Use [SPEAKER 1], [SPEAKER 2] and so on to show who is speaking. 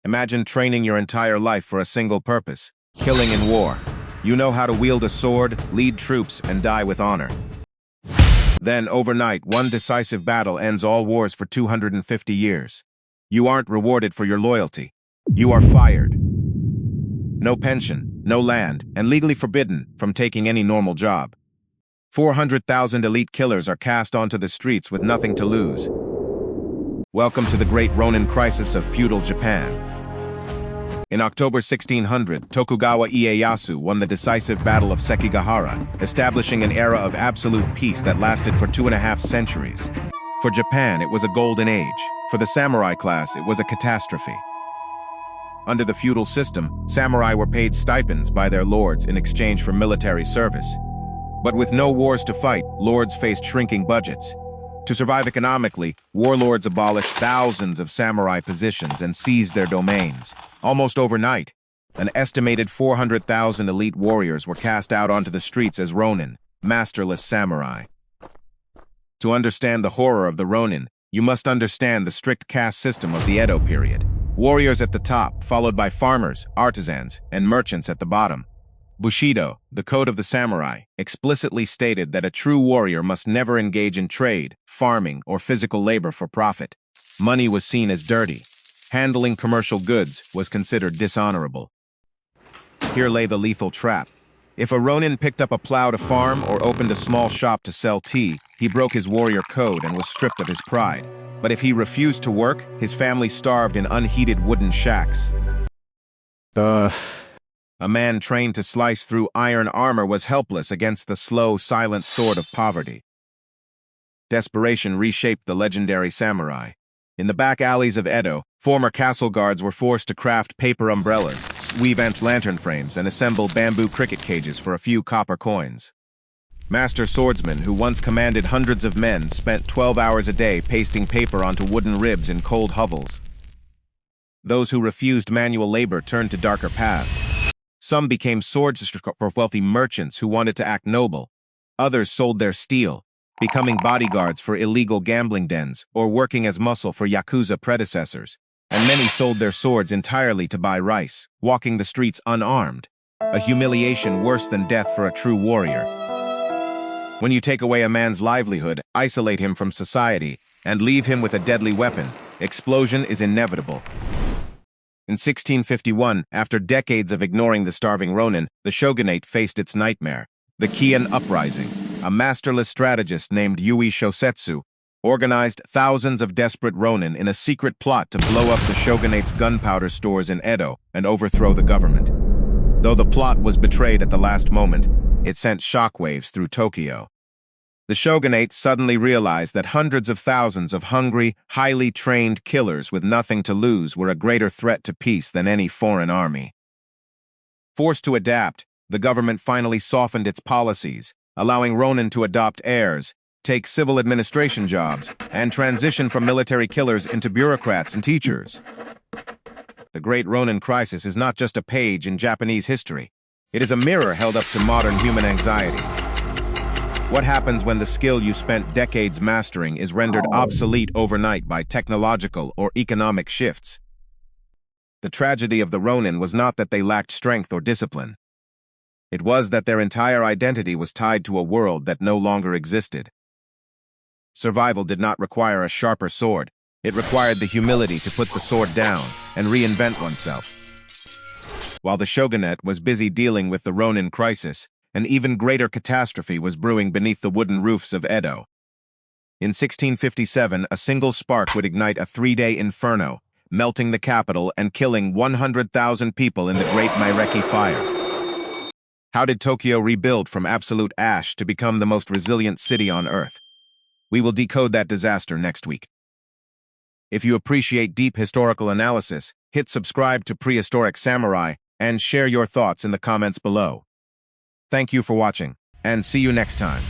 [SPEAKER 1] Imagine training your entire life for a single purpose, killing in war. You know how to wield a sword, lead troops, and die with honor. Then, overnight, one decisive battle ends all wars for 250 years. You aren't rewarded for your loyalty. You are fired. No pension, no land, and legally forbidden from taking any normal job. 400,000 elite killers are cast onto the streets with nothing to lose. Welcome to the great Ronin crisis of feudal Japan. In October 1600, Tokugawa Ieyasu won the decisive Battle of Sekigahara, establishing an era of absolute peace that lasted for 2.5 centuries. For Japan, it was a golden age. For the samurai class, it was a catastrophe. Under the feudal system, samurai were paid stipends by their lords in exchange for military service. But with no wars to fight, lords faced shrinking budgets. To survive economically, warlords abolished thousands of samurai positions and seized their domains. Almost overnight, an estimated 400,000 elite warriors were cast out onto the streets as Ronin, masterless samurai. To understand the horror of the Ronin, you must understand the strict caste system of the Edo period. Warriors at the top, followed by farmers, artisans, and merchants at the bottom. Bushido, the code of the samurai, explicitly stated that a true warrior must never engage in trade, farming, or physical labor for profit. Money was seen as dirty. Handling commercial goods was considered dishonorable. Here lay the lethal trap. If a Ronin picked up a plow to farm or opened a small shop to sell tea, he broke his warrior code and was stripped of his pride. But if he refused to work, his family starved in unheated wooden shacks. A man trained to slice through iron armor was helpless against the slow, silent sword of poverty. Desperation reshaped the legendary samurai. In the back alleys of Edo, former castle guards were forced to craft paper umbrellas, weave lantern frames, and assemble bamboo cricket cages for a few copper coins. Master swordsmen who once commanded hundreds of men spent 12 hours a day pasting paper onto wooden ribs in cold hovels. Those who refused manual labor turned to darker paths. Some became swordsmiths for wealthy merchants who wanted to act noble. Others sold their steel, becoming bodyguards for illegal gambling dens or working as muscle for Yakuza predecessors. And many sold their swords entirely to buy rice, walking the streets unarmed, a humiliation worse than death for a true warrior. When you take away a man's livelihood, isolate him from society, and leave him with a deadly weapon, explosion is inevitable. In 1651, after decades of ignoring the starving Ronin, the shogunate faced its nightmare. The Keian Uprising, a masterless strategist named Yui Shosetsu, organized thousands of desperate Ronin in a secret plot to blow up the shogunate's gunpowder stores in Edo and overthrow the government. Though the plot was betrayed at the last moment, it sent shockwaves through Tokyo. The shogunate suddenly realized that hundreds of thousands of hungry, highly trained killers with nothing to lose were a greater threat to peace than any foreign army. Forced to adapt, the government finally softened its policies, allowing Ronin to adopt heirs, take civil administration jobs, and transition from military killers into bureaucrats and teachers. The Great Ronin Crisis is not just a page in Japanese history. It is a mirror held up to modern human anxiety. What happens when the skill you spent decades mastering is rendered obsolete overnight by technological or economic shifts? The tragedy of the Ronin was not that they lacked strength or discipline. It was that their entire identity was tied to a world that no longer existed. Survival did not require a sharper sword. It required the humility to put the sword down and reinvent oneself. While the shogunate was busy dealing with the Ronin crisis, an even greater catastrophe was brewing beneath the wooden roofs of Edo. In 1657, a single spark would ignite a 3-day inferno, melting the capital and killing 100,000 people in the Great Meireki Fire. How did Tokyo rebuild from absolute ash to become the most resilient city on Earth? We will decode that disaster next week. If you appreciate deep historical analysis, hit subscribe to Prehistoric Samurai and share your thoughts in the comments below. Thank you for watching, and see you next time.